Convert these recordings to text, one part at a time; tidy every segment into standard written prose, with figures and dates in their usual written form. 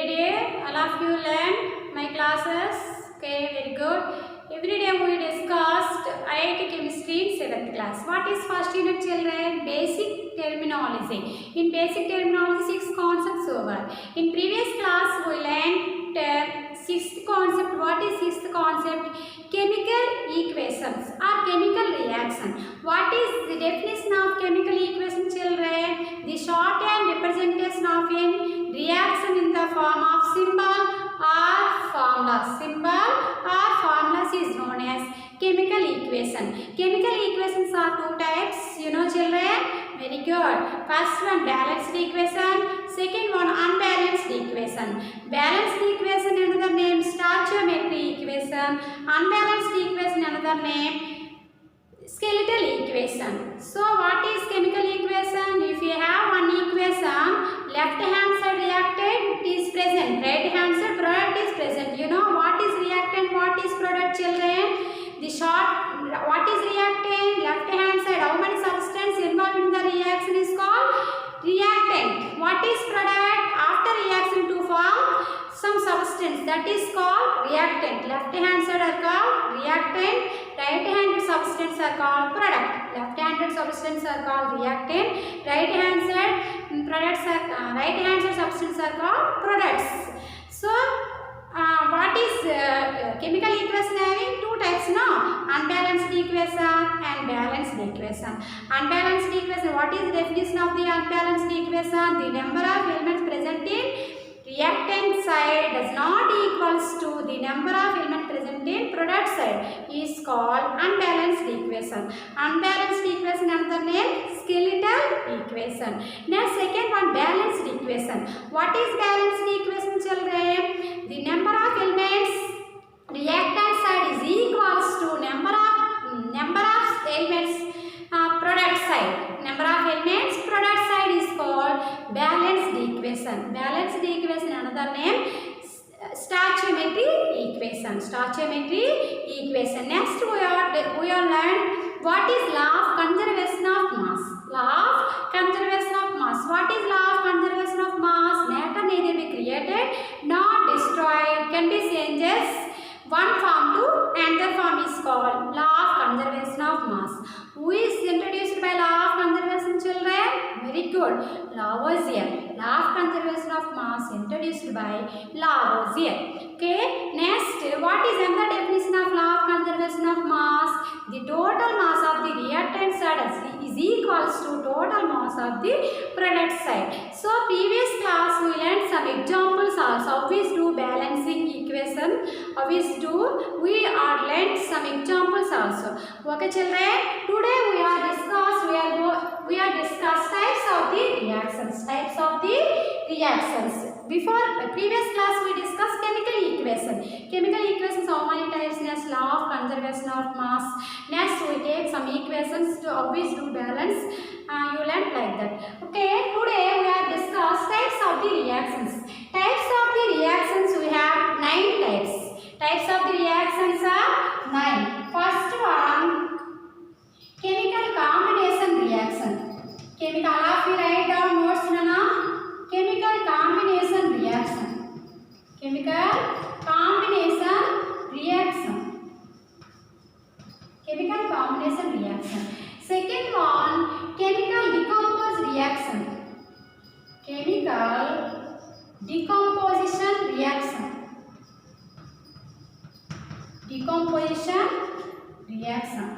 every day all of you learn my classes. Okay, very good. Every day we discussed IIT chemistry in 7th class. What is first unit, children? Basic terminology. In basic terminology 6 concepts over. In previous class we learned sixth concept. What is sixth concept? Chemical equations or chemical reaction. What is the definition of chemical equation, children? The shorthand representation of a reaction in the form of symbol or formulas. Symbol or formulas is known as chemical equation. Chemical equations are two types, you know, children. Very good. First one balanced equation, second one unbalanced equation. Balanced equation another name stoichiometry equation, unbalanced equation another name skeletal equation. So what is chemical equation? If you have one equation, left hand side reactant is present, right hand side product is present. You know what is reactant, what is product, children? The short, what is reactant? Left hand side, how many substances involved in the reaction is called reactant. What is product? After reaction to form some substance, that is called reactant. Left hand side are called reactant, right handed substances are called product. Left handed substances are called reactant, right hand side products are right hand side substances are called products. So what is chemical equation having two types, no? Unbalanced equation and balanced equation. Unbalanced equation, what is the definition of the unbalanced equation? The number of elements present in reactant side does not equals to the number of elements present in product side is called unbalanced equation. Unbalanced equation another name skeletal equation. Now second one balanced equation. What is balanced equation, children? The number of elements reactant side is equals to number of elements product side. Number of elements product side is called balanced equation. Balanced equation another name stoichiometry equation. Stoichiometry equation. Next we are learned what is law of conservation of mass. Law of conservation of mass. What is law of conservation of mass? Matter neither be created nor destroyed, can be changes one form to another form is called law of conservation of mass. Who is introduced by law of conservation, children? Very good. Lavoisier. Law of conservation of mass introduced by Lavoisier. Okay. Next, what is another definition of law of conservation of mass? The total mass of the reactant side is equals to total mass of the product side. So previous class we learned some examples also. How we do balancing equation? How we are learned some examples also. Okay, children. Today we are discuss types of the reactions. Types of the reactions. Before previous class we discussed chemical equation. Chemical equations how many types? Next law of conservation of mass. Next we take some equations to always do balance. You learn like that. Okay. Today we are discuss types of the reactions. Types of the reactions we have 9 types. Types of the reactions are 9. First one, chemical combination reaction. Chemical, all of you write down notes, Nana. Chemical combination reaction. Chemical combination reaction. Chemical combination reaction. Second one, chemical decomposition reaction. Chemical decomposition reaction. Decomposition reaction.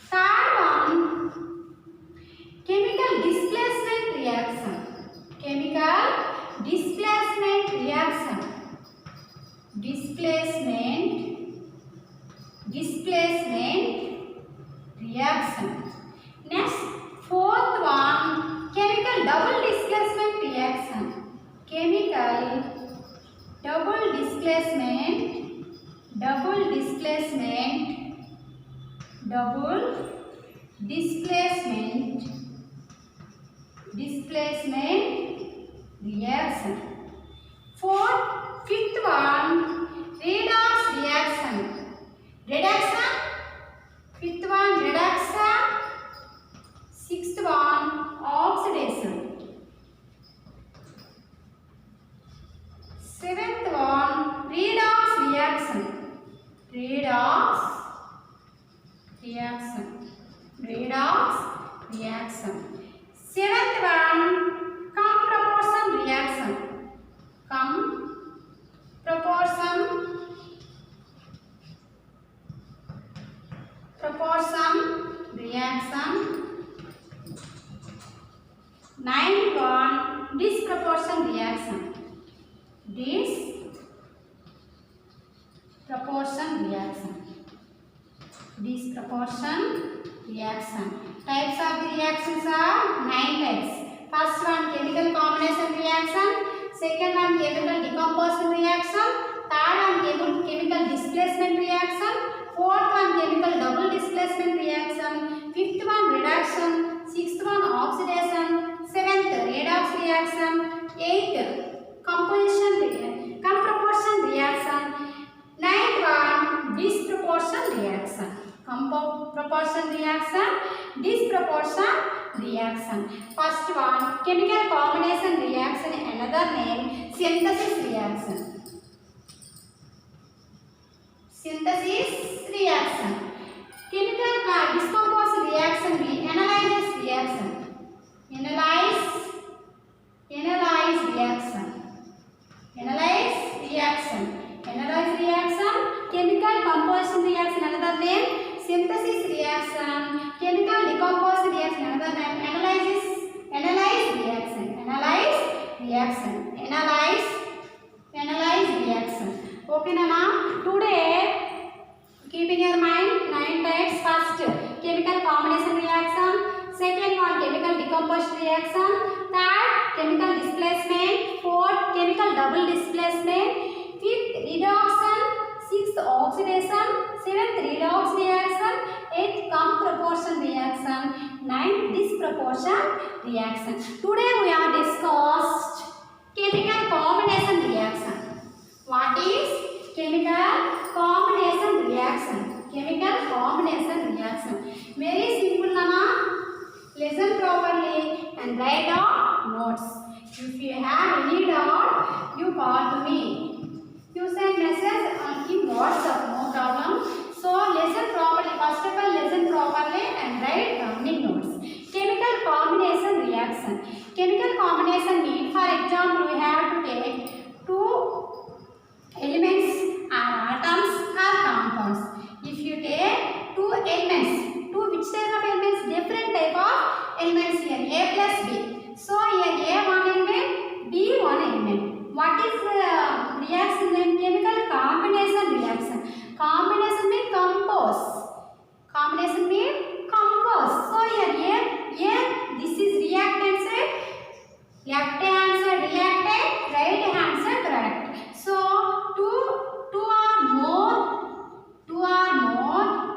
Third one, chemical displacement reaction. Chemical displacement reaction. Displacement reaction. Next, fourth one, chemical double displacement reaction. Chemical double displacement reaction. Fifth one, redox reaction. Fifth one, reduction. Sixth one, oxidation. redox reaction. Redox reaction. Seventh one, comproportion reaction. Comproportion reaction. Ninth one, disproportion reaction. Disproportion reaction. Types of the reactions are 9 types. First one, chemical combination reaction. Second one, chemical decomposition reaction. Third one, chemical displacement reaction. Fourth one, chemical double displacement reaction. Fifth one, reduction. Sixth one, oxidation. Seventh, redox reaction. Eighth, comproportion reaction. Ninth one, disproportion reaction. Comproportion reaction, disproportion reaction. First one, chemical combination reaction, another name, synthesis reaction. Synthesis reaction. Chemical discomposed reaction means analysis reaction. Analyze reaction. Chemical composition reaction, another name, synthesis reaction. Chemical decomposition reaction, another name, analyze reaction. Okay, Nana. Today, keep in your mind 9 types. First, chemical combination reaction. Second one, chemical decomposition reaction. Third, chemical displacement. Fourth, chemical double displacement. Fifth, reduction. Sixth, oxidation. Seventh, redox reaction. Eighth, comproportion reaction. Ninth, disproportion reaction. Today we are discussed chemical combination reaction. What is chemical combination reaction? Very simple, Nana. Listen properly and write down notes. If you have any doubt, you call to me. You send message in WhatsApp, no problem. So listen properly. First of all, listen properly and write down the notes. Chemical combination reaction. Chemical combination means, for example, we have to take two elements or atoms or compounds. If you take two elements, which type of elements? Different type of elements here, A plus B. So here A one element, B one element. What is the reaction name? Chemical combination reaction. Combination means compose. So here this is reactant side, left hand side reactant, right hand side product. So two or more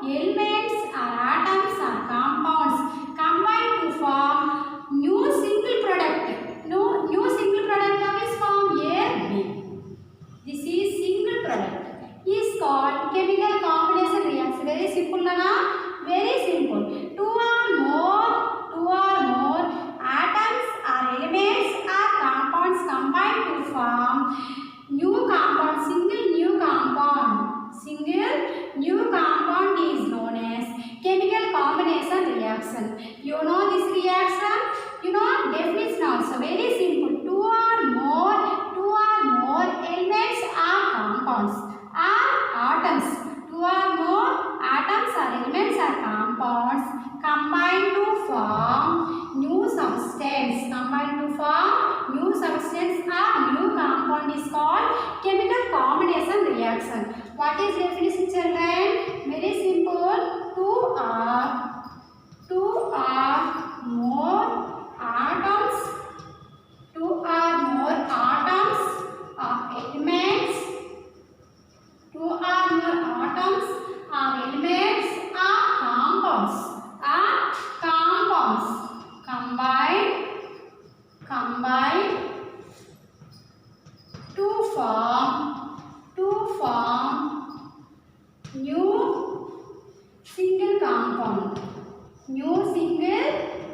elements or atoms or compounds combine to form new single product. New single product is formed here B. This is single product. Is called chemical combination reaction. Very simple, Nana. Very simple. Two or more atoms or elements or compounds combine to form new compound. Single new compound is known as chemical combination reaction. You know this reaction? You know definition also. Very simple. Two or more elements or compounds or atoms. Two or more atoms or elements or compounds combine to form new substance. Or new compound is called chemical combination reaction. What is definition, children? Very simple. Two or more atoms or elements. Two or more atoms or elements or compounds combine to form new single compound. New single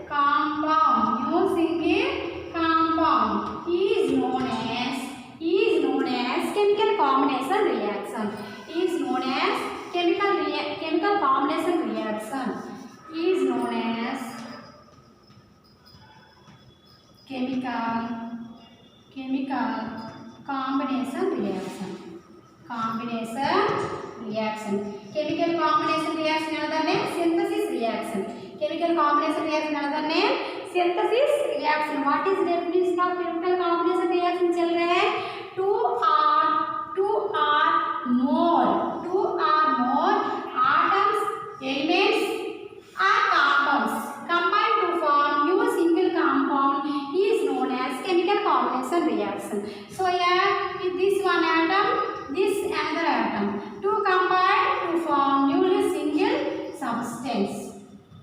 compound is known as chemical combination reaction. Is known as chemical chemical combination reaction. Chemical combination reaction another name synthesis reaction. Chemical combination reaction another name synthesis reaction. What is definition of chemical combination reaction children? Two or more atoms, elements or compounds combine to form new single compound is known as chemical combination reaction. So here with this one atom, this another atom, two combine to form new single substance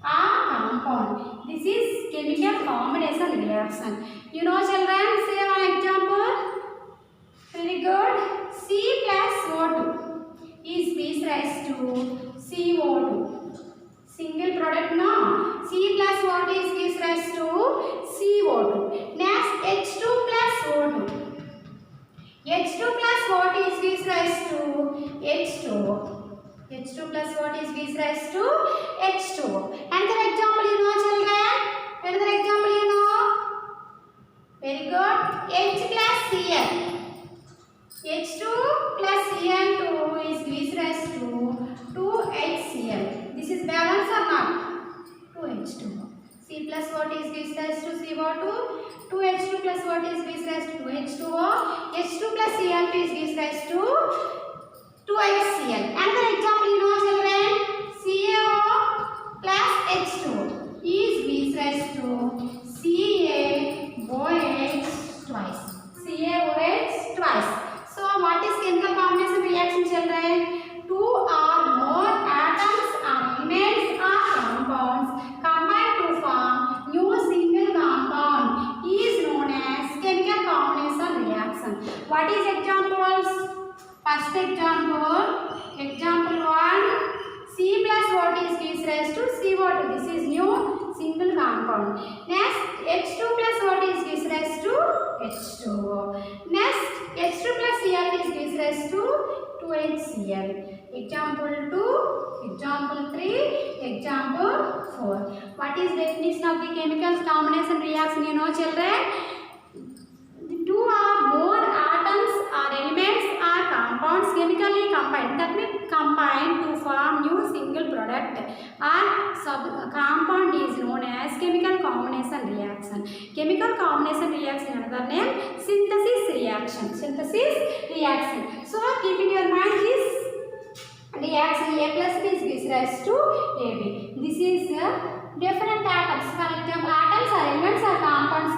or compound. This is chemical combination reaction. You know children, say one example. Very good. C plus O2 is gives rise to CO2. Single product no. C plus O2 is gives rise to CO2. Next H2 plus O2. H2 plus O2 is gives rise to H2O. H2 plus O2 is gives rise to H2O. Another example you know children. Another example you know. Very good. H plus Cl. H2 plus Cl2 is gives rise to 2HCl. This is balance or not? 2H2O. C plus what is gives rise to CO2. 2H2 plus what is gives rise to 2H2O. H2 plus Cl2 is gives rise to 2HCl. Another example you know children. CaO plus H2O is gives rise to CaOH twice. CaOH twice. So what is chemical combination reaction children? Two or more atoms or elements or compounds combine to form new single compound is known as chemical combination reaction. What is examples? First example 1, C plus what is gives rise to CO2. This is new single compound. Next H2 plus what is gives rise to H2O. Next H2 plus Cl is gives rise to 2HCl. Example 2, example 3, example 4. What is definition of the chemical combination reaction? You know children, two or more atoms or elements or compounds chemically combined, that means combine to form new single product or compound is known as chemical combination reaction. Chemical combination reaction another name synthesis reaction. So keep in your mind this reaction A plus B is gives rise to AB. This is different atoms. For example, atoms or elements or compounds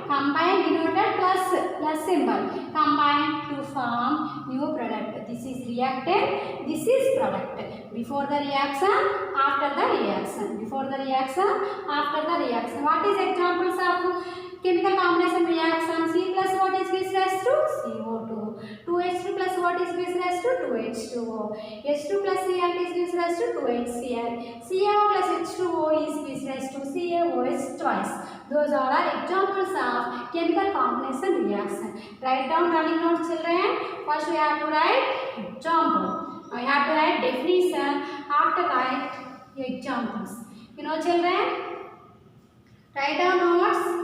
combine denoted plus symbol, combine to form new product. This is reactant, this is product. Before the reaction, after the reaction. Before the reaction, after the reaction. What is examples of chemical combination reaction? C plus what is gives rise to CO2. 2H2 plus what is gives rise to 2H2O. H2 plus Cl is gives rise to 2HCl. CaO plus H2O is gives rise to CaOH twice. Those are examples of chemical combination reaction. Write down running notes children. First we have to write example. We have to write definition. After write examples. You know children, write down notes.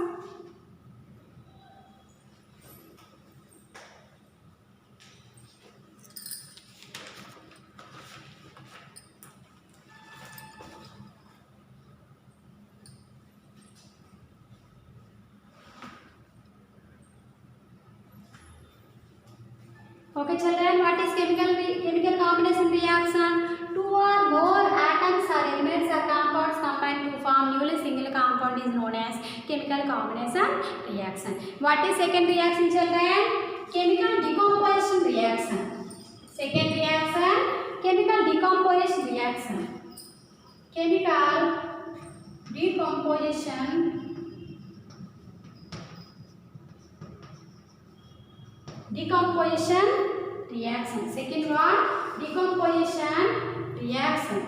Okay children, what is chemical combination reaction? Two or more atoms or elements or compounds combine to form newly single compound is known as chemical combination reaction. What is second reaction children? Chemical decomposition reaction. Second reaction, chemical decomposition reaction. Chemical decomposition reaction. Second one, decomposition reaction.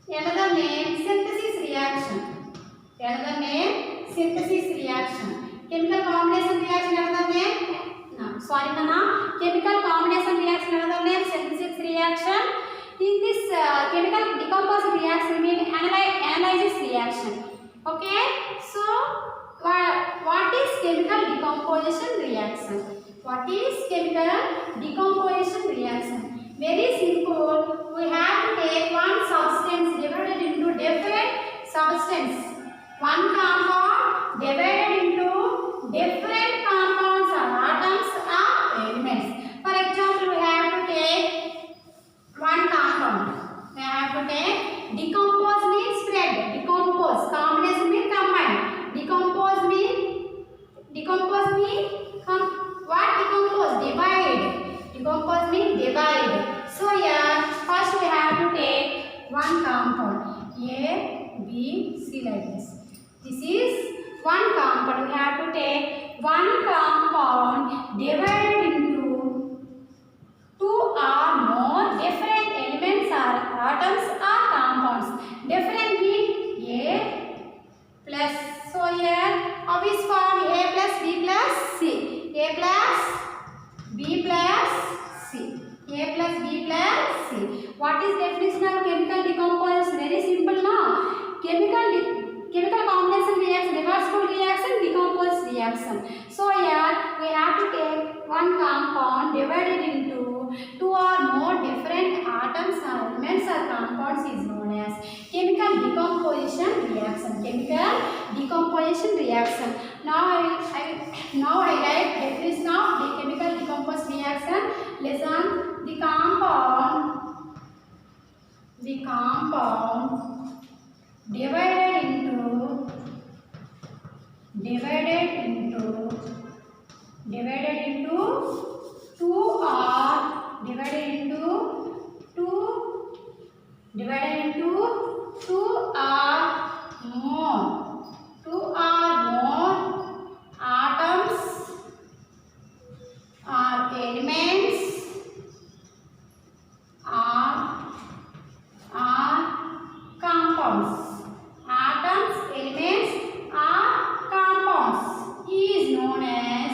Another name synthesis reaction. Chemical combination reaction another name. Chemical combination reaction another name synthesis reaction. In this chemical decomposition reaction means analysis reaction. Okay, so what is chemical decomposition reaction? What is chemical decomposition reaction? Very simple. We have to take one substance divided into different substance. One compound divided into different compounds or atoms or elements. For example, we have to take one compound. We have to take decompose means spread. Decompose. Combination means combine. Decompose means what? Decompose. Divide. Decompose means divide. So here first we have to take one compound. A, B, C like this. This is one compound. We have to take one compound divided into two or more different elements or atoms or compounds. Different means A plus. So here how is form? A plus B plus C. A plus B plus C. A plus B plus C. What is definition of chemical decomposition? Very simple, no? Chemical combination reaction, reversible reaction, decompose reaction. So here we have to take one compound divided into two or more different atoms or elements or compounds is known as chemical decomposition reaction. Chemical decomposition reaction. Now I write definition of the chemical decomposition reaction. Listen, the compound divided into two or more atoms or elements or compounds. Atoms, elements or compounds is known as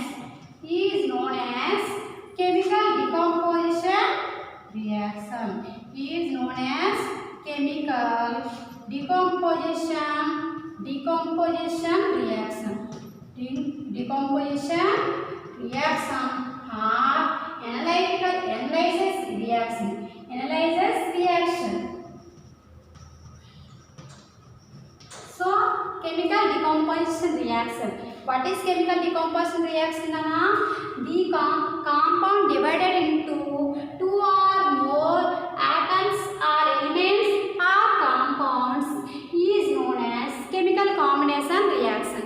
chemical decomposition reaction. Is known as chemical decomposition reaction. Decomposition reaction or analysis reaction. So, chemical decomposition reaction. What is chemical decomposition reaction? The compound divided into two or more atoms or elements or compounds is known as chemical combination reaction.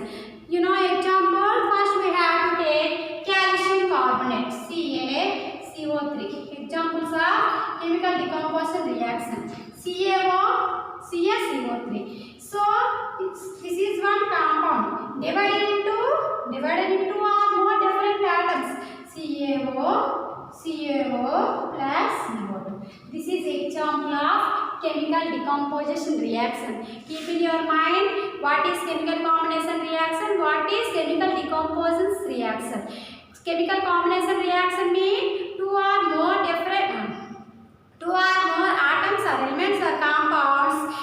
You know example, first we have to take calcium carbonate, CaCO3. Examples of chemical decomposition reaction. CaO, CaCO3. So this is one compound divided into or more different atoms. CaO plus CO2. This is example of chemical decomposition reaction. Keep in your mind what is chemical combination reaction, what is chemical decomposition reaction. Chemical combination reaction means two or more atoms or elements or compounds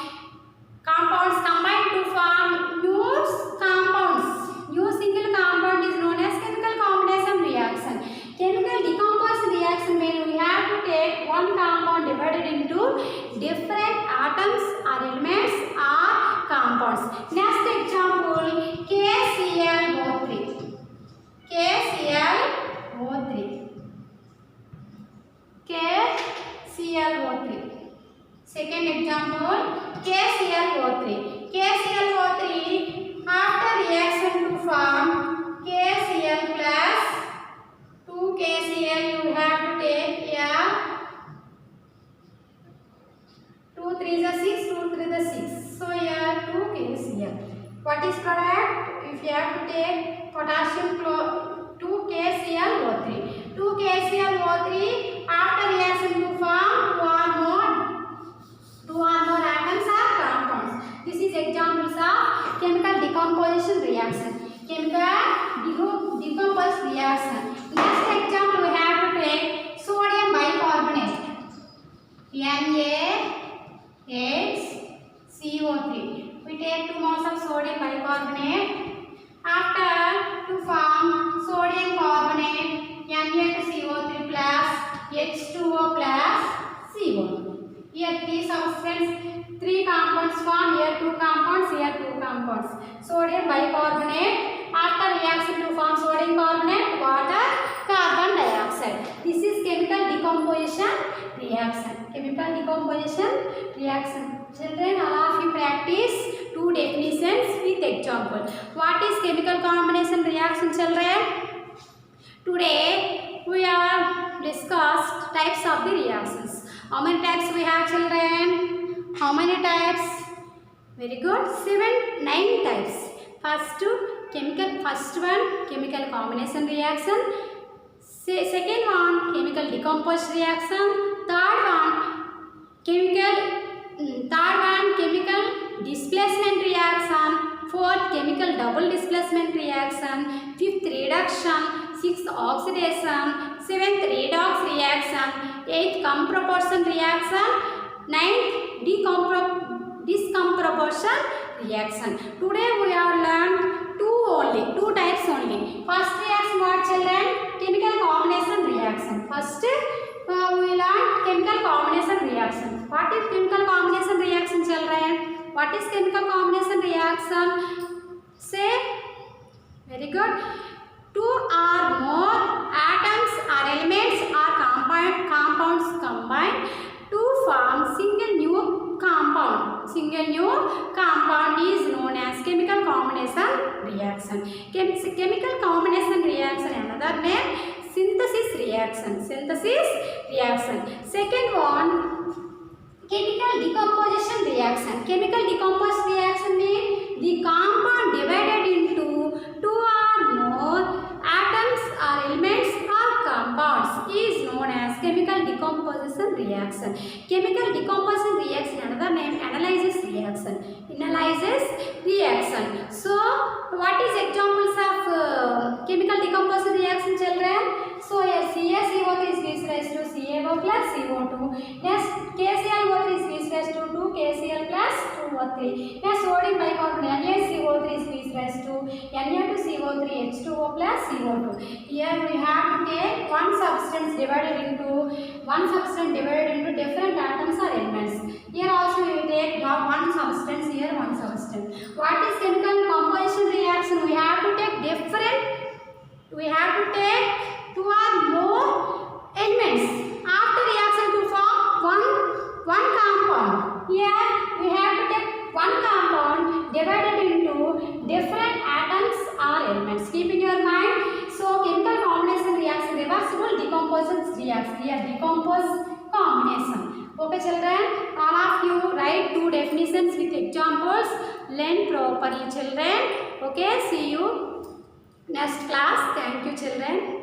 combined to form new compounds. New single compound is known as chemical combination reaction. Chemical decomposition reaction means we have to take one compound divided into different atoms or elements or compounds. Next example, KClO3. Second example, KClO3. KClO3 after reaction to form KCl plus 2 KCl, you have to take here 2 3 is 6, 2 3 is 6. So here 2 KCl. What is product? If you have to take potassium 2 KClO3. 2 KClO3 after reaction to form 2 or more atoms or compounds. This is examples of chemical decomposition reaction. Chemical decomposition reaction. Next example we have to take sodium bicarbonate. NaHCO3. We take 2 moles of sodium plus CO. Here 3 substances, 3 compounds form. Here 2 compounds. Here 2 compounds. Sodium bicarbonate. After reaction to form sodium carbonate, water, carbon dioxide. This is chemical decomposition reaction. Chemical decomposition reaction. Children, all of you practice 2 definitions with example. What is chemical combination reaction, children? Today we have discussed types of the reactions. How many types we have, children? How many types? Very good. 9 types. First one chemical combination reaction. Second one chemical decomposition reaction. Third one chemical displacement reaction. Fourth chemical double displacement reaction. Fifth reduction. Sixth oxidation. Seventh redox reaction. Eighth comproportion reaction. Ninth discomproportion reaction. Today we have learned two types only. First reaction, what, children? Chemical combination reaction. First we learned chemical combination reaction. What is chemical combination reaction, children? What is chemical combination reaction? Say. Very good. 2 or more atoms or elements or compounds combine to form single new compound. Single new compound is known as chemical combination reaction. Chemical combination reaction, another name, synthesis reaction. Synthesis reaction. Second one, chemical decomposition reaction. Chemical decomposition reaction means the compound divided into 2 or more atoms or elements or compounds is known as chemical decomposition reaction. Chemical decomposition reaction, another name, analysis reaction. Analysis reaction. So, what is examples of chemical decomposition reaction, children? So, here CaCO3 is gives rise to CaO plus CO2. Yes, KClO3 is gives rise to 2KCl plus 2O3. Yes, sodium bicarbonate NaCO3 is gives rise to Na2CO3 H2O plus CO2. Here we have to take one substance divided into different atoms or elements. Here also we will take one substance, here one substance. What is chemical composition reaction? We have to take 2 or more elements after reaction to form one compound. Here we have to take one compound divided into different atoms or elements. Keep in your mind. So chemical combination reaction, reversible decomposition reaction. Here decompose combination. Okay, children, all of you write 2 definitions with examples. Learn properly, children. Okay, see you next class. Thank you, children.